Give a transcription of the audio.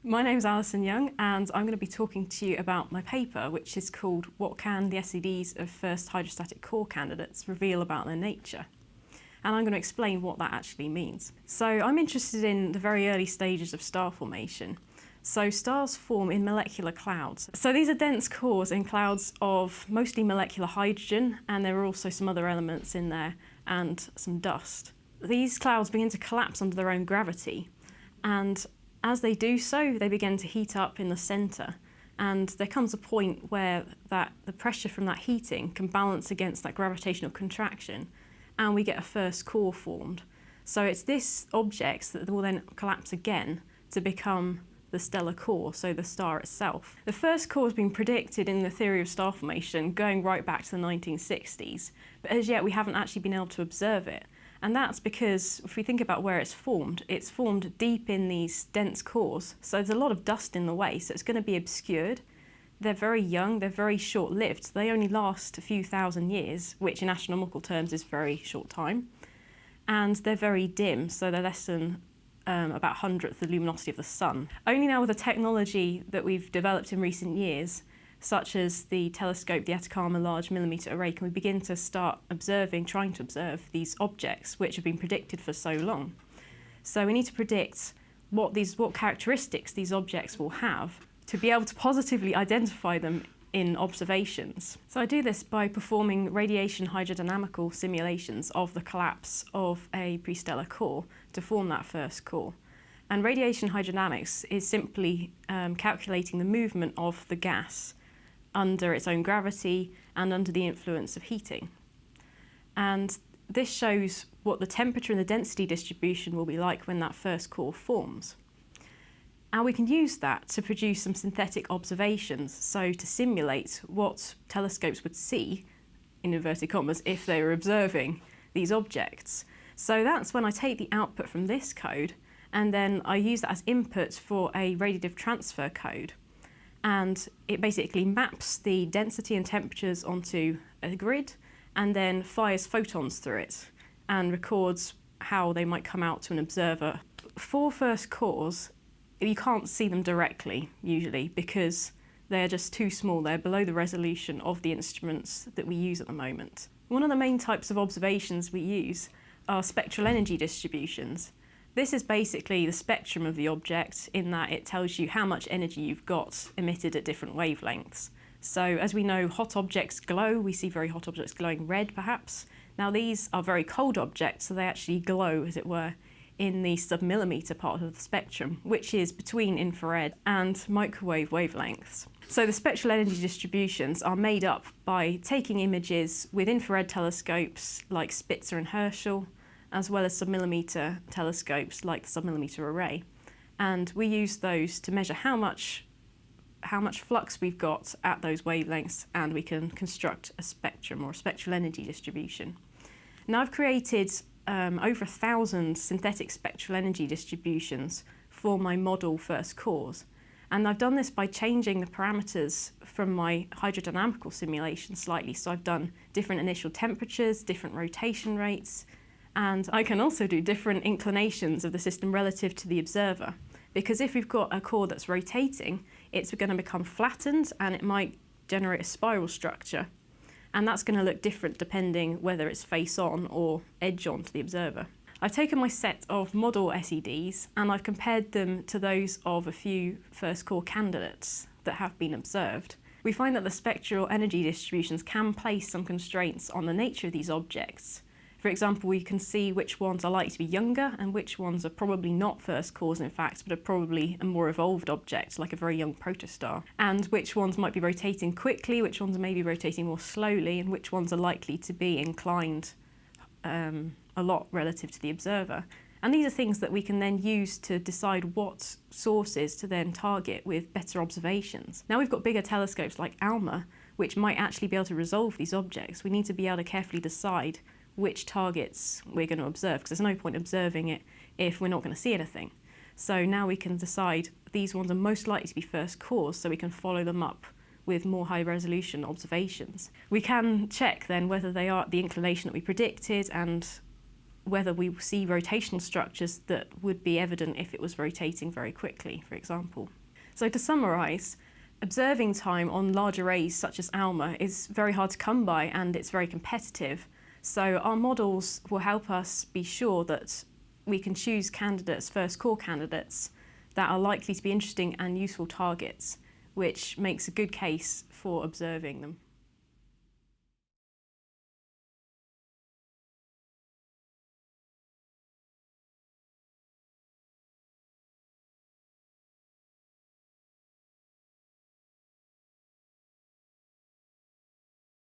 My name's Alison Young, and I'm going to be talking to you about my paper, which is called "What Can the SEDs of First Hydrostatic Core Candidates Reveal About Their Nature?" And I'm going to explain what that actually means. So I'm interested in the very early stages of star formation. So stars form in molecular clouds. So these are dense cores in clouds of mostly molecular hydrogen, and there are also some other elements in there and some dust. These clouds begin to collapse under their own gravity, and as they do so, they begin to heat up in the centre, and there comes a point where the pressure from that heating can balance against that gravitational contraction, and we get a first core formed. So it's this object that will then collapse again to become the stellar core, so the star itself. The first core has been predicted in the theory of star formation going right back to the 1960s, but as yet we haven't actually been able to observe it. And that's because if we think about where it's formed deep in these dense cores, so there's a lot of dust in the way, so it's going to be obscured. They're very young, they're very short-lived, they only last a few thousand years, which in astronomical terms is very short time. And they're very dim, so they're less than about 100th the luminosity of the sun. Only now with the technology that we've developed in recent years, such as the telescope, the Atacama Large Millimetre Array, can we begin to start trying to observe these objects which have been predicted for so long. So we need to predict what characteristics these objects will have to be able to positively identify them in observations. So I do this by performing radiation hydrodynamical simulations of the collapse of a prestellar core to form that first core. And radiation hydrodynamics is simply calculating the movement of the gas under its own gravity and under the influence of heating. And this shows what the temperature and the density distribution will be like when that first core forms. And we can use that to produce some synthetic observations, so to simulate what telescopes would see, in inverted commas, if they were observing these objects. So that's when I take the output from this code, and then I use that as input for a radiative transfer code. And it basically maps the density and temperatures onto a grid and then fires photons through it and records how they might come out to an observer. For first cores, you can't see them directly usually because they're just too small. They're below the resolution of the instruments that we use at the moment. One of the main types of observations we use are spectral energy distributions. This is basically the spectrum of the object in that it tells you how much energy you've got emitted at different wavelengths. So as we know, hot objects glow. We see very hot objects glowing red, perhaps. Now these are very cold objects, so they actually glow, as it were, in the submillimeter part of the spectrum, which is between infrared and microwave wavelengths. So the spectral energy distributions are made up by taking images with infrared telescopes like Spitzer and Herschel, as well as submillimeter telescopes like the submillimeter array. And we use those to measure how much flux we've got at those wavelengths, and we can construct a spectrum or a spectral energy distribution. Now I've created over 1,000 synthetic spectral energy distributions for my model first cores. And I've done this by changing the parameters from my hydrodynamical simulation slightly. So I've done different initial temperatures, different rotation rates, and I can also do different inclinations of the system relative to the observer. Because if we've got a core that's rotating, it's going to become flattened and it might generate a spiral structure. And that's going to look different depending whether it's face on or edge on to the observer. I've taken my set of model SEDs and I've compared them to those of a few first core candidates that have been observed. We find that the spectral energy distributions can place some constraints on the nature of these objects. For example, we can see which ones are likely to be younger and which ones are probably not first cores in fact, but are probably a more evolved object, like a very young protostar. And which ones might be rotating quickly, which ones are maybe rotating more slowly, and which ones are likely to be inclined a lot relative to the observer. And these are things that we can then use to decide what sources to then target with better observations. Now we've got bigger telescopes like ALMA, which might actually be able to resolve these objects. We need to be able to carefully decide which targets we're going to observe, because there's no point observing it if we're not going to see anything. So now we can decide these ones are most likely to be first cores, so we can follow them up with more high resolution observations. We can check then whether they are the inclination that we predicted and whether we see rotational structures that would be evident if it was rotating very quickly, for example. So to summarise, observing time on large arrays such as ALMA is very hard to come by and it's very competitive. So our models will help us be sure that we can choose candidates, first core candidates, that are likely to be interesting and useful targets, which makes a good case for observing them.